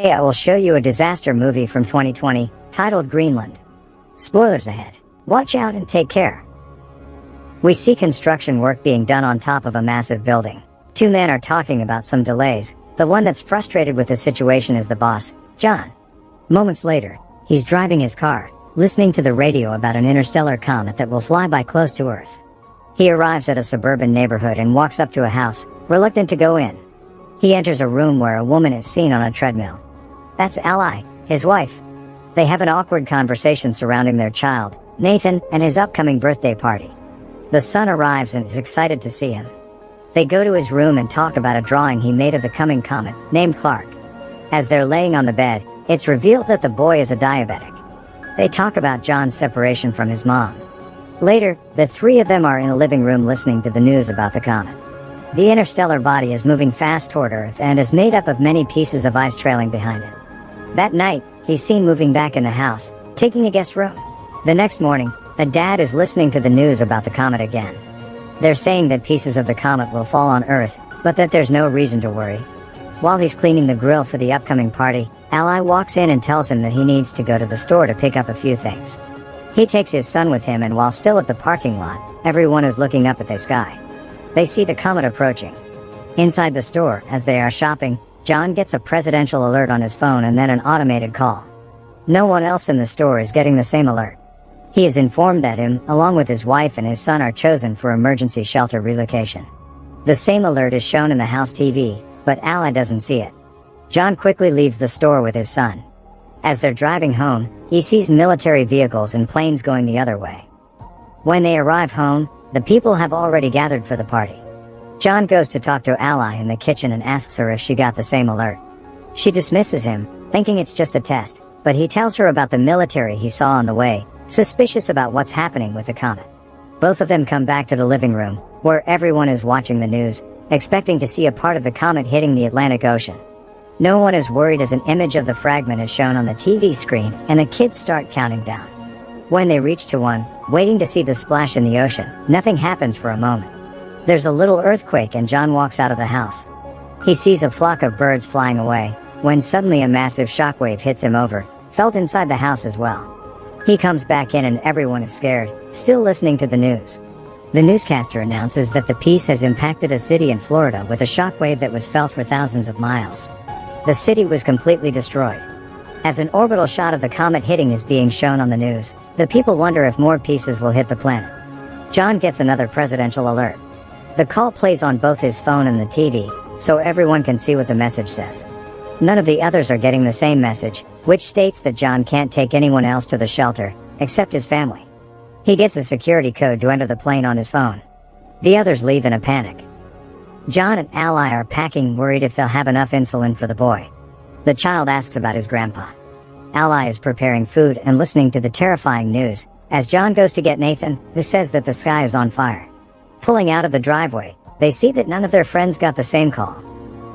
Today I will show you a disaster movie from 2020, titled Greenland. Spoilers ahead. Watch out and take care. We see construction work being done on top of a massive building. Two men are talking about some delays. The one that's frustrated with the situation is the boss, John. Moments later, he's driving his car, listening to the radio about an interstellar comet that will fly by close to Earth. He arrives at a suburban neighborhood and walks up to a house, reluctant to go in. He enters a room where a woman is seen on a treadmill. That's Ally, his wife. They have an awkward conversation surrounding their child, Nathan, and his upcoming birthday party. The son arrives and is excited to see him. They go to his room and talk about a drawing he made of the coming comet, named Clark. As they're laying on the bed, it's revealed that the boy is a diabetic. They talk about John's separation from his mom. Later, the three of them are in a living room listening to the news about the comet. The interstellar body is moving fast toward Earth and is made up of many pieces of ice trailing behind it. That night, he's seen moving back in the house, taking a guest room. The next morning, the dad is listening to the news about the comet again. They're saying that pieces of the comet will fall on Earth, but that there's no reason to worry. While he's cleaning the grill for the upcoming party, Ally walks in and tells him that he needs to go to the store to pick up a few things. He takes his son with him, and while still at the parking lot, everyone is looking up at the sky. They see the comet approaching. Inside the store, as they are shopping, John gets a presidential alert on his phone and then an automated call. No one else in the store is getting the same alert. He is informed that him, along with his wife and his son, are chosen for emergency shelter relocation. The same alert is shown in the house TV, but Ally doesn't see it. John quickly leaves the store with his son. As they're driving home, he sees military vehicles and planes going the other way. When they arrive home, the people have already gathered for the party. John goes to talk to Ally in the kitchen and asks her if she got the same alert. She dismisses him, thinking it's just a test, but he tells her about the military he saw on the way, suspicious about what's happening with the comet. Both of them come back to the living room, where everyone is watching the news, expecting to see a part of the comet hitting the Atlantic Ocean. No one is worried as an image of the fragment is shown on the TV screen, and the kids start counting down. When they reach to one, waiting to see the splash in the ocean, nothing happens for a moment. There's a little earthquake and John walks out of the house. He sees a flock of birds flying away, when suddenly a massive shockwave hits him over, felt inside the house as well. He comes back in and everyone is scared, still listening to the news. The newscaster announces that the piece has impacted a city in Florida with a shockwave that was felt for thousands of miles. The city was completely destroyed. As an orbital shot of the comet hitting is being shown on the news, the people wonder if more pieces will hit the planet. John gets another presidential alert. The call plays on both his phone and the TV, so everyone can see what the message says. None of the others are getting the same message, which states that John can't take anyone else to the shelter, except his family. He gets a security code to enter the plane on his phone. The others leave in a panic. John and Ally are packing, worried if they'll have enough insulin for the boy. The child asks about his grandpa. Ally is preparing food and listening to the terrifying news, as John goes to get Nathan, who says that the sky is on fire. Pulling out of the driveway, they see that none of their friends got the same call.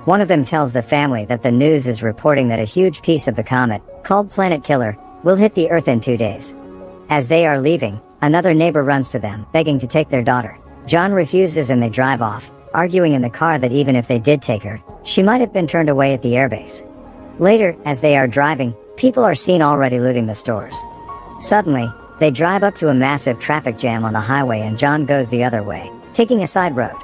One of them tells the family that the news is reporting that a huge piece of the comet, called Planet Killer, will hit the Earth in 2 days. As they are leaving, another neighbor runs to them, begging to take their daughter. John refuses and they drive off, arguing in the car that even if they did take her, she might have been turned away at the airbase. Later, as they are driving, people are seen already looting the stores. Suddenly, they drive up to a massive traffic jam on the highway and John goes the other way, taking a side road.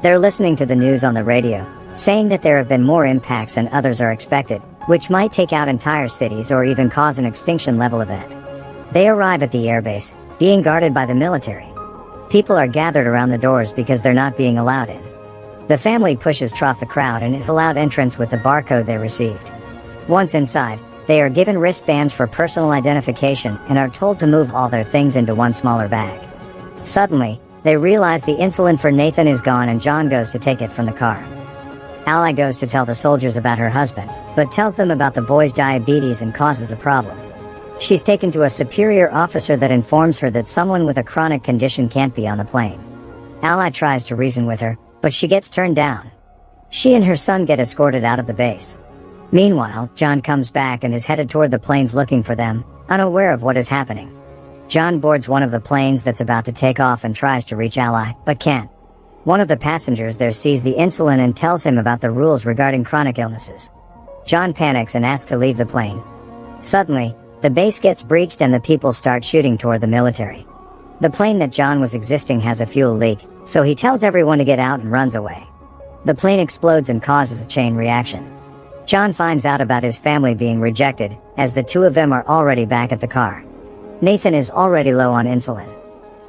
They're listening to the news on the radio, saying that there have been more impacts and others are expected, which might take out entire cities or even cause an extinction-level event. They arrive at the airbase, being guarded by the military. People are gathered around the doors because they're not being allowed in. The family pushes through the crowd and is allowed entrance with the barcode they received. Once inside, they are given wristbands for personal identification and are told to move all their things into one smaller bag. Suddenly, they realize the insulin for Nathan is gone and John goes to take it from the car. Ally goes to tell the soldiers about her husband, but tells them about the boy's diabetes and causes a problem. She's taken to a superior officer that informs her that someone with a chronic condition can't be on the plane. Ally tries to reason with her, but she gets turned down. She and her son get escorted out of the base. Meanwhile, John comes back and is headed toward the planes looking for them, unaware of what is happening. John boards one of the planes that's about to take off and tries to reach Ally, but can't. One of the passengers there sees the insulin and tells him about the rules regarding chronic illnesses. John panics and asks to leave the plane. Suddenly, the base gets breached and the people start shooting toward the military. The plane that John was existing has a fuel leak, so he tells everyone to get out and runs away. The plane explodes and causes a chain reaction. John finds out about his family being rejected, as the two of them are already back at the car. Nathan is already low on insulin.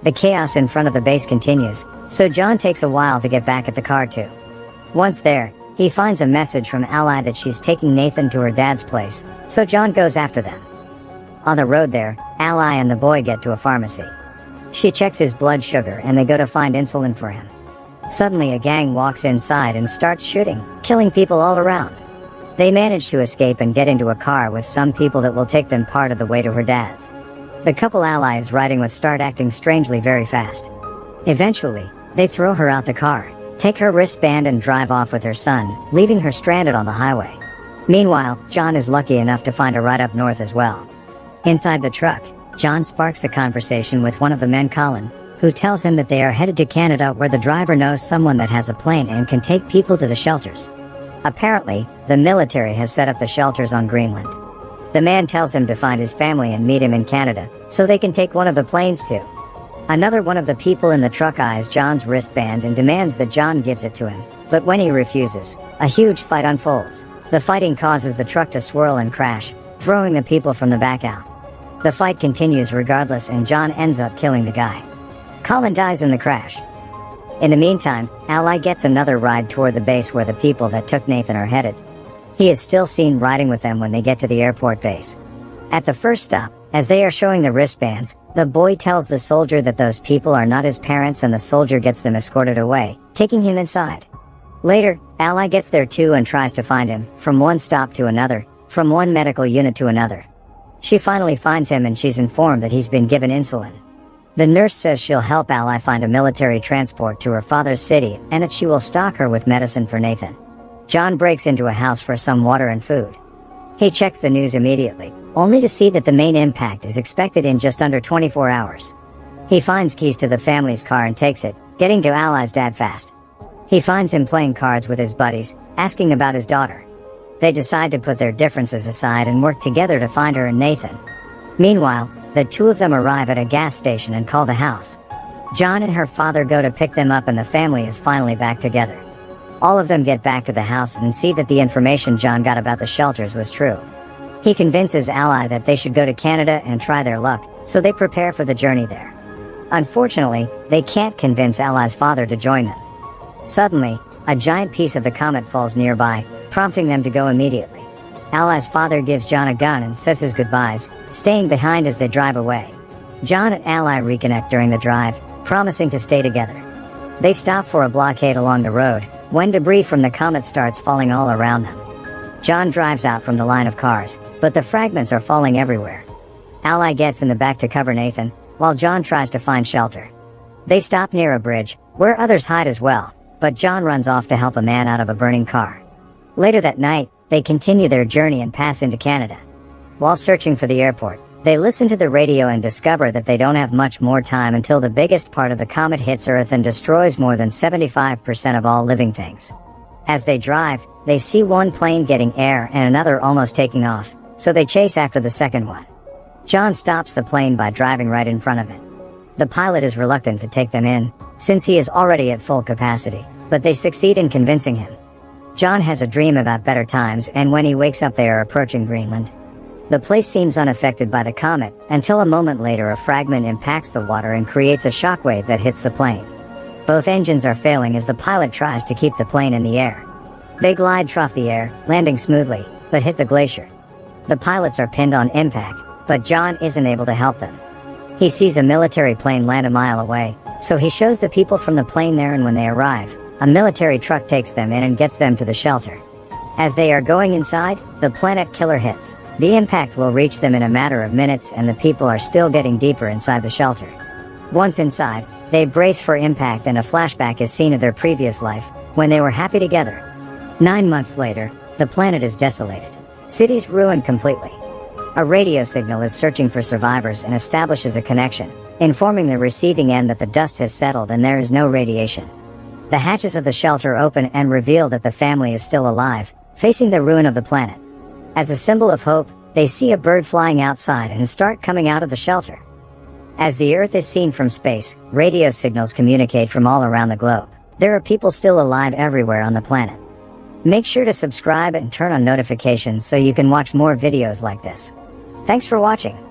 The chaos in front of the base continues, so John takes a while to get back at the car too. Once there, he finds a message from Ally that she's taking Nathan to her dad's place, so John goes after them. On the road there, Ally and the boy get to a pharmacy. She checks his blood sugar and they go to find insulin for him. Suddenly a gang walks inside and starts shooting, killing people all around. They manage to escape and get into a car with some people that will take them part of the way to her dad's. The couple Ally is riding with start acting strangely very fast. Eventually, they throw her out the car, take her wristband and drive off with her son, leaving her stranded on the highway. Meanwhile, John is lucky enough to find a ride up north as well. Inside the truck, John sparks a conversation with one of the men, Colin, who tells him that they are headed to Canada where the driver knows someone that has a plane and can take people to the shelters. Apparently, the military has set up the shelters on Greenland. The man tells him to find his family and meet him in Canada, so they can take one of the planes too. Another one of the people in the truck eyes John's wristband and demands that John gives it to him, but when he refuses, a huge fight unfolds. The fighting causes the truck to swirl and crash, throwing the people from the back out. The fight continues regardless and John ends up killing the guy. Colin dies in the crash. In the meantime, Ally gets another ride toward the base where the people that took Nathan are headed. He is still seen riding with them when they get to the airport base. At the first stop, as they are showing the wristbands, the boy tells the soldier that those people are not his parents and the soldier gets them escorted away, taking him inside. Later, Ally gets there too and tries to find him, from one stop to another, from one medical unit to another. She finally finds him and she's informed that he's been given insulin. The nurse says she'll help Ally find a military transport to her father's city and that she will stock her with medicine for Nathan. John breaks into a house for some water and food. He checks the news immediately, only to see that the main impact is expected in just under 24 hours. He finds keys to the family's car and takes it, getting to Ally's dad fast. He finds him playing cards with his buddies, asking about his daughter. They decide to put their differences aside and work together to find her and Nathan. Meanwhile, the two of them arrive at a gas station and call the house. John and her father go to pick them up and the family is finally back together. All of them get back to the house and see that the information John got about the shelters was true. He convinces Ally that they should go to Canada and try their luck, so they prepare for the journey there. Unfortunately, they can't convince Ally's father to join them. Suddenly, a giant piece of the comet falls nearby, prompting them to go immediately. Ally's father gives John a gun and says his goodbyes, staying behind as they drive away. John and Ally reconnect during the drive, promising to stay together. They stop for a blockade along the road, when debris from the comet starts falling all around them. John drives out from the line of cars, but the fragments are falling everywhere. Ally gets in the back to cover Nathan, while John tries to find shelter. They stop near a bridge, where others hide as well, but John runs off to help a man out of a burning car. Later that night, they continue their journey and pass into Canada. While searching for the airport, they listen to the radio and discover that they don't have much more time until the biggest part of the comet hits Earth and destroys more than 75% of all living things. As they drive, they see one plane getting air and another almost taking off, so they chase after the second one. John stops the plane by driving right in front of it. The pilot is reluctant to take them in, since he is already at full capacity, but they succeed in convincing him. John has a dream about better times and when he wakes up they are approaching Greenland. The place seems unaffected by the comet, until a moment later a fragment impacts the water and creates a shockwave that hits the plane. Both engines are failing as the pilot tries to keep the plane in the air. They glide through the air, landing smoothly, but hit the glacier. The pilots are pinned on impact, but John isn't able to help them. He sees a military plane land a mile away, so he shows the people from the plane there, and when they arrive, a military truck takes them in and gets them to the shelter. As they are going inside, the planet killer hits. The impact will reach them in a matter of minutes and the people are still getting deeper inside the shelter. Once inside, they brace for impact and a flashback is seen of their previous life, when they were happy together. 9 months later, the planet is desolated. Cities ruined completely. A radio signal is searching for survivors and establishes a connection, informing the receiving end that the dust has settled and there is no radiation. The hatches of the shelter open and reveal that the family is still alive, facing the ruin of the planet. As a symbol of hope, they see a bird flying outside and start coming out of the shelter. As the Earth is seen from space, radio signals communicate from all around the globe. There are people still alive everywhere on the planet. Make sure to subscribe and turn on notifications so you can watch more videos like this. Thanks for watching.